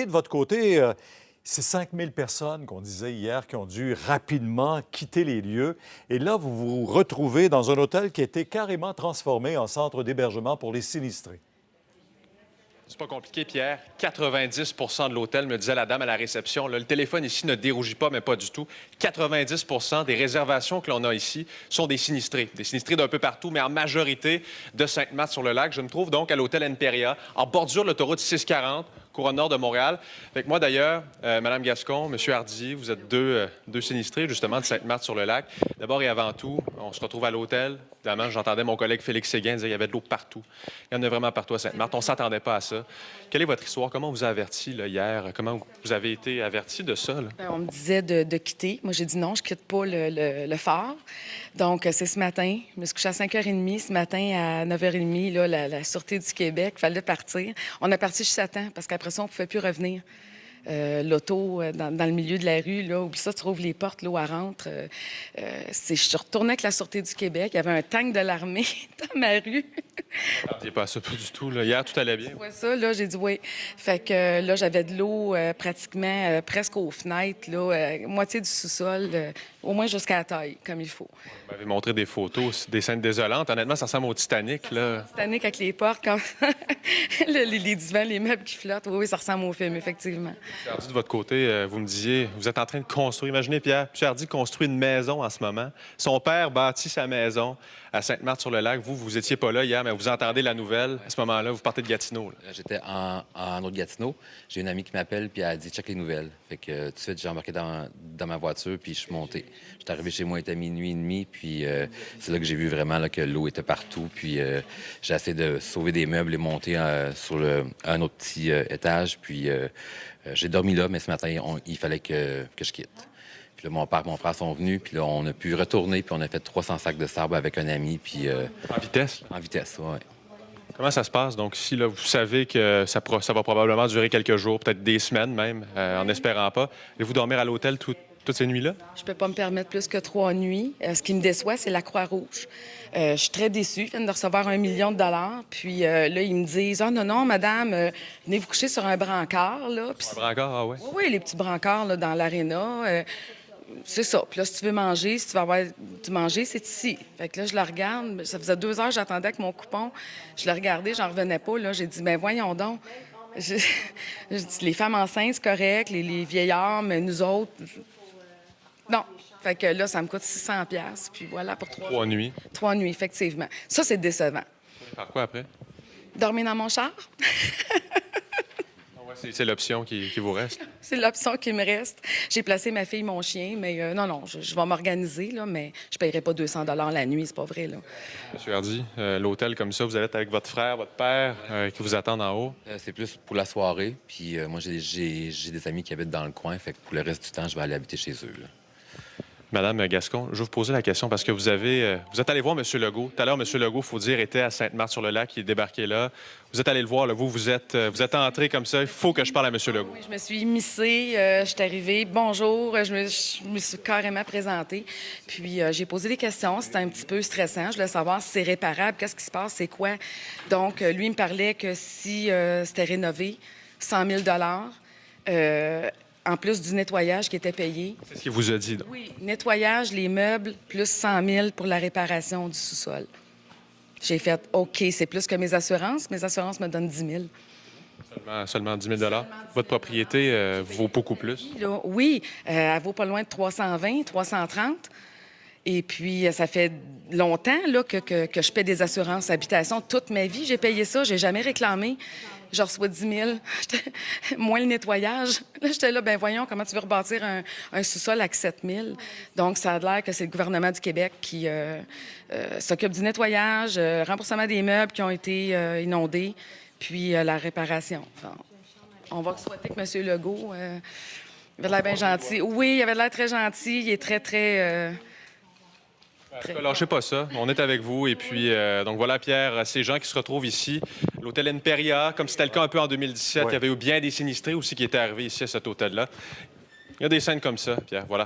De votre côté, c'est 5000 personnes qu'on disait hier qui ont dû rapidement quitter les lieux. Et là, vous vous retrouvez dans un hôtel qui a été carrément transformé en centre d'hébergement pour les sinistrés. C'est pas compliqué, Pierre. 90 de l'hôtel, me disait la dame à la réception. Là, le téléphone ici ne dérougit pas, mais pas du tout. 90 des réservations que l'on a ici sont des sinistrés. Des sinistrés d'un peu partout, mais en majorité de Sainte-Marthe-sur-le-Lac. Je me trouve donc à l'hôtel Imperia, en bordure de l'autoroute 640, couronne nord de Montréal. Avec moi, d'ailleurs, Mme Gascon, M. Hardy, vous êtes deux sinistrés, justement, de Sainte-Marthe-sur-le-Lac. D'abord et avant tout, on se retrouve à l'hôtel. Évidemment, j'entendais mon collègue Félix Séguin dire qu'il y avait de l'eau partout. Il y en a vraiment partout à Sainte-Marthe. On ne s'attendait pas à ça. Quelle est votre histoire? Comment on vous a averti là, hier? Comment vous avez été averti de ça? Là? On me disait de quitter. Moi, j'ai dit non, je quitte pas le phare. Donc, c'est ce matin. Je me suis couchée à 5h30. Ce matin, à 9h30, là, la Sûreté du Québec, il fallait partir. On a parti jusqu'à temps parce qu'après ça, on ne pouvait plus revenir. L'auto dans le milieu de la rue, là, oublie ça, tu trouves les portes, l'eau rentre. Je suis retournée avec la Sûreté du Québec. Il y avait un tank de l'armée dans ma rue. Vous n'attendiez pas à ça, pas du tout. Là. Hier, tout allait bien. Tu vois ça, là, j'ai dit oui. Fait que là, j'avais de l'eau pratiquement presque aux fenêtres, là, moitié du sous-sol, au moins jusqu'à la taille, comme il faut. Vous m'avez montré des photos, des scènes désolantes. Honnêtement, ça ressemble au Titanic. Là. Titanic avec les portes, comme les divans, les meubles qui flottent. Oui, ça ressemble au film, effectivement. M. Hardy, de votre côté, vous me disiez, vous êtes en train de construire. Imaginez, Pierre, M. Hardy construit une maison en ce moment. Son père bâtit sa maison à Sainte-Marthe-sur-le-Lac. Vous étiez pas là hier, mais vous entendez la nouvelle. À ce moment-là, vous partez de Gatineau. Là. J'étais en Haute-Gatineau. J'ai une amie qui m'appelle, puis elle a dit « check les nouvelles ». Fait que tout de suite, j'ai embarqué dans ma voiture, puis je suis monté. J'étais arrivé chez moi, il était minuit et demi, puis c'est là que j'ai vu vraiment là, que l'eau était partout. Puis j'ai essayé de sauver des meubles et monter sur un autre petit étage. Puis j'ai dormi là, mais ce matin, il fallait que je quitte. Puis là, mon père et mon frère sont venus, puis là, on a pu retourner, puis on a fait 300 sacs de sable avec un ami, puis... En vitesse? En vitesse, oui. Comment ça se passe? Donc, si là, vous savez que ça va probablement durer quelques jours, peut-être des semaines même, en espérant pas, allez-vous dormir à l'hôtel toutes ces nuits-là? Je peux pas me permettre plus que 3 nuits. Ce qui me déçoit, c'est la Croix-Rouge. Je suis très déçue. Ils viennent de recevoir $1 million. Puis là, ils me disent « Ah non, madame, venez vous coucher sur un brancard. » Puis... Un brancard, ah ouais? Oui, les petits brancards là, dans l'aréna. C'est ça. Puis là, si tu veux manger, si tu veux avoir du manger, c'est ici. Fait que là, je le regarde. Ça faisait 2 heures que j'attendais avec mon coupon. Je le regardais, j'en revenais pas. Là, j'ai dit, ben voyons donc. Je dis, les femmes enceintes, c'est correct. Les vieillards, mais nous autres... Non. Fait que là, ça me coûte 600$. Puis voilà, pour 3 nuits. 3 nuits, effectivement. Ça, c'est décevant. Par quoi après? Dormir dans mon char? C'est l'option qui vous reste? C'est l'option qui me reste. J'ai placé ma fille, mon chien, mais non, je vais m'organiser, là, mais je ne paierai pas 200$ la nuit, c'est pas vrai, là. M. Hardy, l'hôtel comme ça, vous allez être avec votre frère, votre père, qui vous attendent en haut? C'est plus pour la soirée, puis moi, j'ai des amis qui habitent dans le coin, fait que pour le reste du temps, je vais aller habiter chez eux, là. Madame Gascon, je vais vous poser la question parce que vous êtes allé voir M. Legault. Tout à l'heure, M. Legault, il faut dire, était à Sainte-Marthe-sur-le-Lac, il est débarqué là. Vous êtes allé le voir, là, vous êtes entré comme ça. Il faut que je parle à M. Legault. Oui, je me suis immiscée, je suis arrivée. Bonjour, je me suis carrément présentée. Puis j'ai posé des questions. C'était un petit peu stressant. Je voulais savoir si c'est réparable, qu'est-ce qui se passe, c'est quoi. Donc, lui, il me parlait que si c'était rénové, 100 000 en plus du nettoyage qui était payé. C'est ce qu'il vous a dit, donc? Oui, nettoyage, les meubles, plus 100 000 pour la réparation du sous-sol. J'ai fait OK, c'est plus que mes assurances. Mes assurances me donnent 10 000. Seulement 10 000 Votre propriété vaut beaucoup plus? Oui, elle vaut pas loin de 320, 330. Et puis, ça fait longtemps là, que je paie des assurances habitation. Toute ma vie, j'ai payé ça. J'ai jamais réclamé. Je reçois 10 000. Moins le nettoyage. Là, j'étais là, ben voyons, comment tu veux rebâtir un sous-sol avec 7 000? Donc, ça a l'air que c'est le gouvernement du Québec qui s'occupe du nettoyage, remboursement des meubles qui ont été inondés, puis la réparation. Enfin, on va souhaiter que M. Legault... il avait l'air bien gentil. Oui, il avait l'air très gentil. Il est très, très... Lâchez pas ça. On est avec vous. Et puis, donc voilà, Pierre, ces gens qui se retrouvent ici, l'hôtel Imperia, comme c'était le cas un peu en 2017, il y avait eu bien des sinistrés aussi qui étaient arrivés ici à cet hôtel-là. Il y a des scènes comme ça, Pierre, voilà.